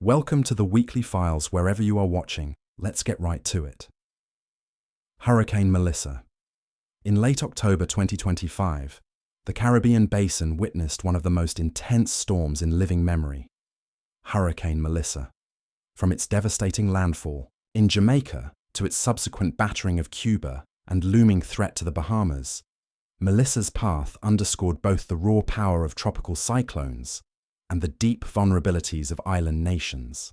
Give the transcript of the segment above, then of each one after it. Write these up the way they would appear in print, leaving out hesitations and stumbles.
Welcome to the Weekly Files wherever you are watching. Let's get right to it. Hurricane Melissa. In late October 2025, the Caribbean basin witnessed one of the most intense storms in living memory. Hurricane Melissa. From its devastating landfall in Jamaica to its subsequent battering of Cuba and looming threat to the Bahamas, Melissa's path underscored both the raw power of tropical cyclones and the deep vulnerabilities of island nations.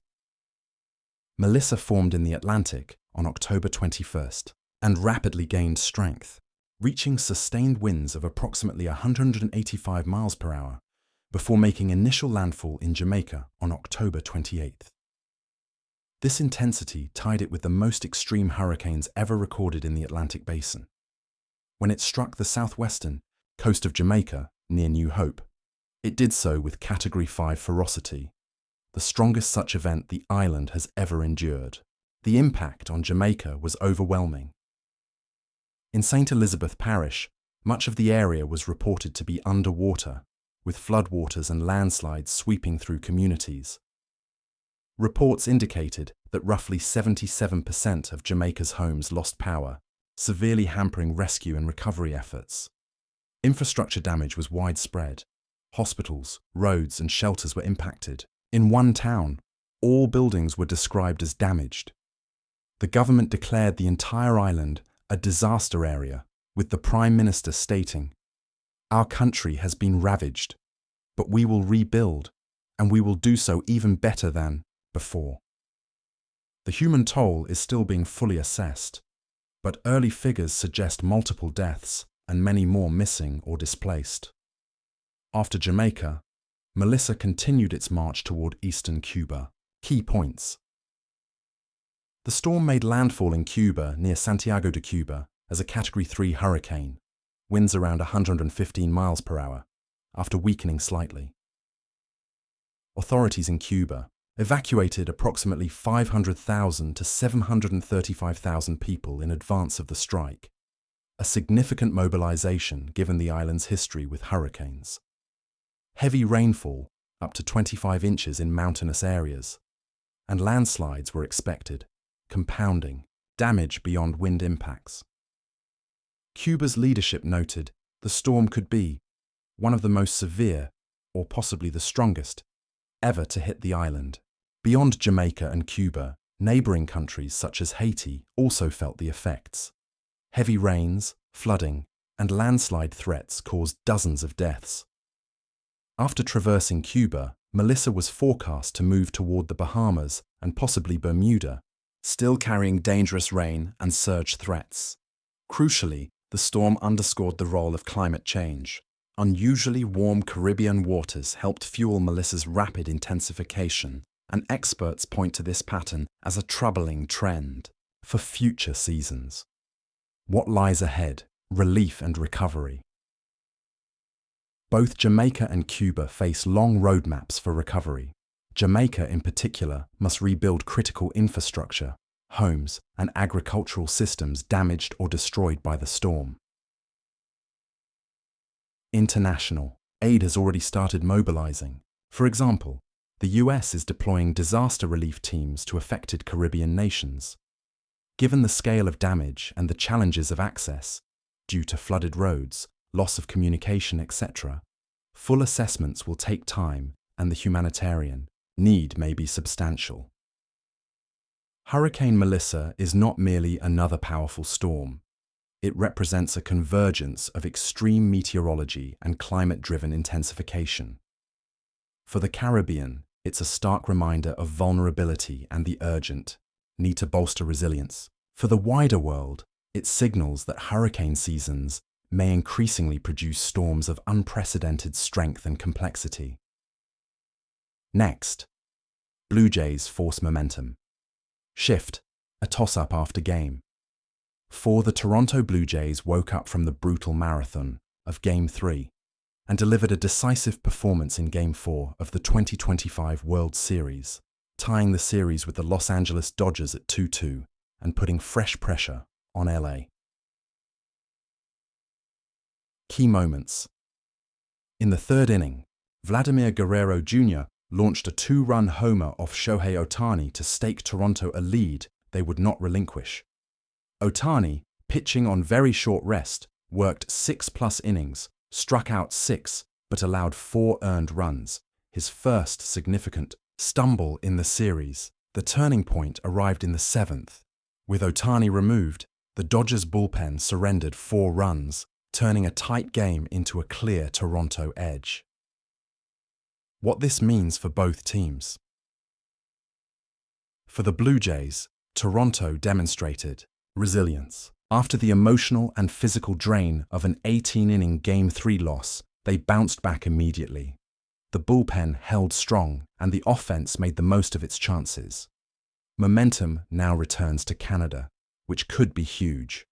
Melissa formed in the Atlantic on October 21st and rapidly gained strength, reaching sustained winds of approximately 185 miles per hour before making initial landfall in Jamaica on October 28th. This intensity tied it with the most extreme hurricanes ever recorded in the Atlantic basin. When it struck the southwestern coast of Jamaica near New Hope, it did so with Category 5 ferocity, the strongest such event the island has ever endured. The impact on Jamaica was overwhelming. In St. Elizabeth Parish, much of the area was reported to be underwater, with floodwaters and landslides sweeping through communities. Reports indicated that roughly 77% of Jamaica's homes lost power, severely hampering rescue and recovery efforts. Infrastructure damage was widespread. Hospitals, roads, and shelters were impacted. In one town, all buildings were described as damaged. The government declared the entire island a disaster area, with the Prime Minister stating, "Our country has been ravaged, but we will rebuild, and we will do so even better than before." The human toll is still being fully assessed, but early figures suggest multiple deaths and many more missing or displaced. After Jamaica, Melissa continued its march toward eastern Cuba. Key points. The storm made landfall in Cuba near Santiago de Cuba as a Category 3 hurricane, winds around 115 miles per hour, after weakening slightly. Authorities in Cuba evacuated approximately 500,000 to 735,000 people in advance of the strike, a significant mobilization given the island's history with hurricanes. Heavy rainfall, up to 25 inches in mountainous areas, and landslides were expected, compounding damage beyond wind impacts. Cuba's leadership noted the storm could be one of the most severe, or possibly the strongest, ever to hit the island. Beyond Jamaica and Cuba, neighboring countries such as Haiti also felt the effects. Heavy rains, flooding, and landslide threats caused dozens of deaths. After traversing Cuba, Melissa was forecast to move toward the Bahamas and possibly Bermuda, still carrying dangerous rain and surge threats. Crucially, the storm underscored the role of climate change. Unusually warm Caribbean waters helped fuel Melissa's rapid intensification, and experts point to this pattern as a troubling trend for future seasons. What lies ahead? Relief and recovery. Both Jamaica and Cuba face long roadmaps for recovery. Jamaica, in particular, must rebuild critical infrastructure, homes, and agricultural systems damaged or destroyed by the storm. International aid has already started mobilizing. For example, the US is deploying disaster relief teams to affected Caribbean nations. Given the scale of damage and the challenges of access, due to flooded roads, loss of communication, etc., full assessments will take time and the humanitarian need may be substantial. Hurricane Melissa is not merely another powerful storm. It represents a convergence of extreme meteorology and climate-driven intensification. For the Caribbean, it's a stark reminder of vulnerability and the urgent need to bolster resilience. For the wider world, it signals that hurricane seasons may increasingly produce storms of unprecedented strength and complexity. Next, Blue Jays force momentum. Shift, a toss-up after game. The Toronto Blue Jays woke up from the brutal marathon of Game 3 and delivered a decisive performance in Game 4 of the 2025 World Series, tying the series with the Los Angeles Dodgers at 2-2 and putting fresh pressure on LA. Key moments. In the third inning, Vladimir Guerrero Jr. launched a 2-run homer off Shohei Ohtani to stake Toronto a lead they would not relinquish. Ohtani, pitching on very short rest, worked 6+ innings, struck out 6, but allowed 4 earned runs, his first significant stumble in the series. The turning point arrived in the 7th. With Ohtani removed, the Dodgers' bullpen surrendered 4 runs, turning a tight game into a clear Toronto edge. What this means for both teams. For the Blue Jays, Toronto demonstrated resilience. After the emotional and physical drain of an 18-inning Game 3 loss, they bounced back immediately. The bullpen held strong, and the offense made the most of its chances. Momentum now returns to Canada, which could be huge.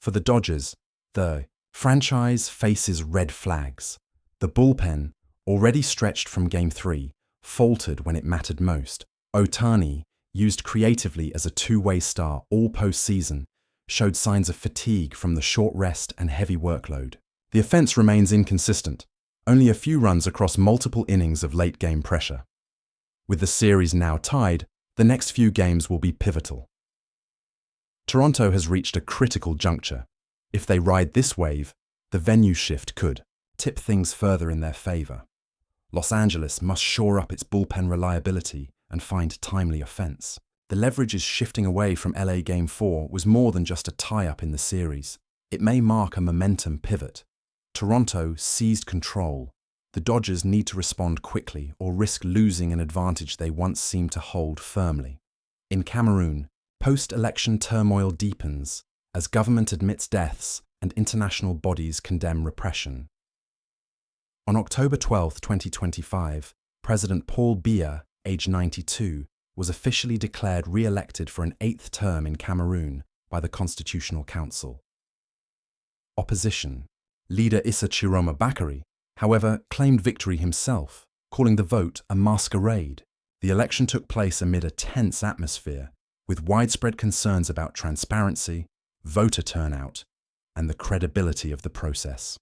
For the Dodgers, the franchise faces red flags. The bullpen, already stretched from Game 3, faltered when it mattered most. Ohtani, used creatively as a two-way star all postseason, showed signs of fatigue from the short rest and heavy workload. The offense remains inconsistent, only a few runs across multiple innings of late-game pressure. With the series now tied, the next few games will be pivotal. Toronto has reached a critical juncture. If they ride this wave, the venue shift could tip things further in their favor. Los Angeles must shore up its bullpen reliability and find timely offense. The leverage is shifting away from LA Game 4 was more than just a tie-up in the series. It may mark a momentum pivot. Toronto seized control. The Dodgers need to respond quickly or risk losing an advantage they once seemed to hold firmly. In Cameroon, post-election turmoil deepens as government admits deaths and international bodies condemn repression. On October 12, 2025, President Paul Biya, age 92, was officially declared re-elected for an 8th term in Cameroon by the Constitutional Council. Opposition. Leader Issa Chiroma Bakary, however, claimed victory himself, calling the vote a masquerade. The election took place amid a tense atmosphere, with widespread concerns about transparency, voter turnout, and the credibility of the process.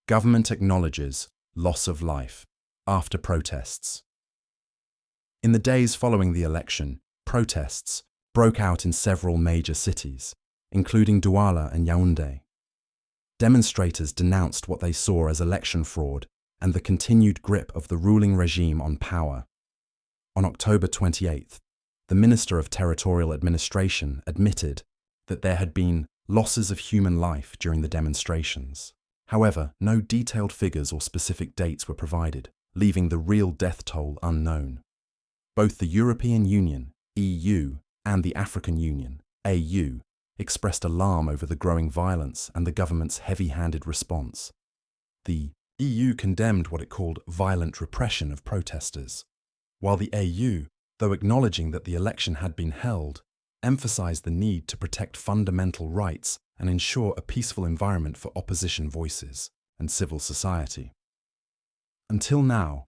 Government acknowledges loss of life after protests. In the days following the election, protests broke out in several major cities, including Douala and Yaoundé. Demonstrators denounced what they saw as election fraud and the continued grip of the ruling regime on power. On October 28th, the Minister of Territorial Administration admitted that there had been losses of human life during the demonstrations. However, no detailed figures or specific dates were provided, leaving the real death toll unknown. Both the European Union, EU, and the African Union, AU, expressed alarm over the growing violence and the government's heavy-handed response. The EU condemned what it called violent repression of protesters, while the AU, though acknowledging that the election had been held, emphasized the need to protect fundamental rights and ensure a peaceful environment for opposition voices and civil society. Until now,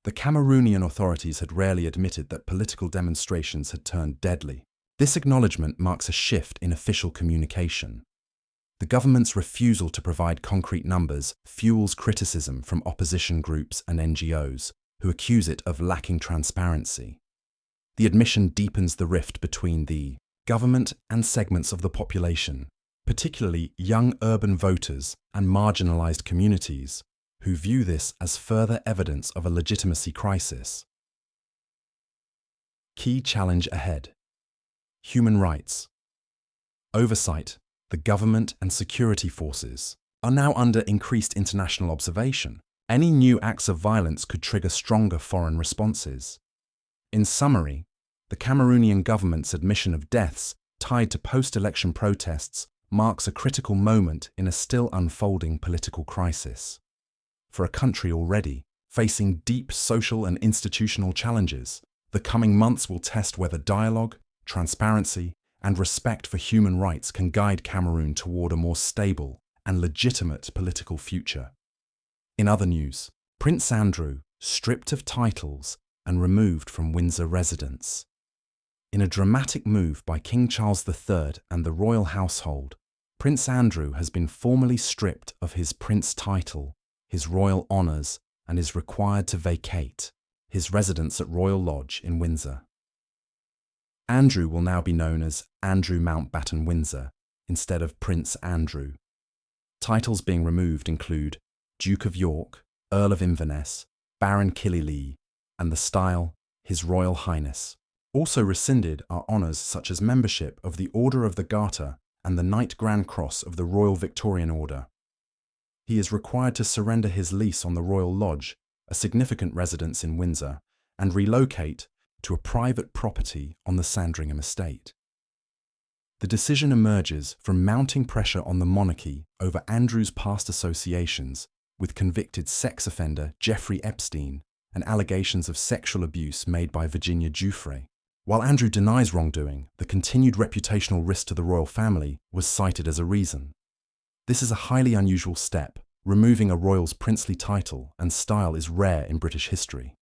the Cameroonian authorities had rarely admitted that political demonstrations had turned deadly. This acknowledgement marks a shift in official communication. The government's refusal to provide concrete numbers fuels criticism from opposition groups and NGOs, who accuse it of lacking transparency. The admission deepens the rift between the government and segments of the population, particularly young urban voters and marginalized communities, who view this as further evidence of a legitimacy crisis. Key challenge ahead. Human rights. Oversight. The government and security forces are now under increased international observation. Any new acts of violence could trigger stronger foreign responses. In summary, the Cameroonian government's admission of deaths tied to post-election protests marks a critical moment in a still unfolding political crisis. For a country already facing deep social and institutional challenges, the coming months will test whether dialogue, transparency, and respect for human rights can guide Cameroon toward a more stable and legitimate political future. In other news, Prince Andrew stripped of titles and removed from Windsor residence. In a dramatic move by King Charles III and the royal household, Prince Andrew has been formally stripped of his prince title, his royal honours, and is required to vacate his residence at Royal Lodge in Windsor. Andrew will now be known as Andrew Mountbatten Windsor instead of Prince Andrew. Titles being removed include Duke of York, Earl of Inverness, Baron Killyleagh, and the style His Royal Highness. Also rescinded are honours such as membership of the Order of the Garter and the Knight Grand Cross of the Royal Victorian Order. He is required to surrender his lease on the Royal Lodge, a significant residence in Windsor, and relocate to a private property on the Sandringham estate. The decision emerges from mounting pressure on the monarchy over Andrew's past associations with convicted sex offender Jeffrey Epstein and allegations of sexual abuse made by Virginia Giuffre. While Andrew denies wrongdoing, the continued reputational risk to the royal family was cited as a reason. This is a highly unusual step. Removing a royal's princely title and style is rare in British history.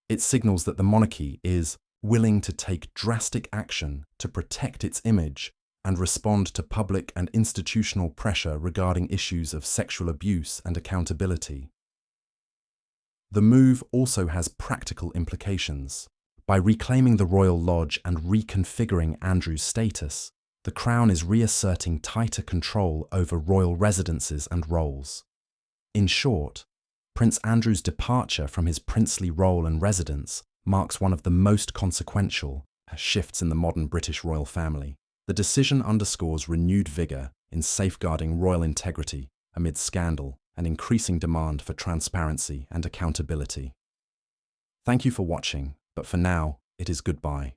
It signals that the monarchy is willing to take drastic action to protect its image and respond to public and institutional pressure regarding issues of sexual abuse and accountability. The move also has practical implications. By reclaiming the Royal Lodge and reconfiguring Andrew's status, the Crown is reasserting tighter control over royal residences and roles. In short, Prince Andrew's departure from his princely role and residence marks one of the most consequential shifts in the modern British royal family. The decision underscores renewed vigour in safeguarding royal integrity amid scandal and increasing demand for transparency and accountability. Thank you for watching, but for now, it is goodbye.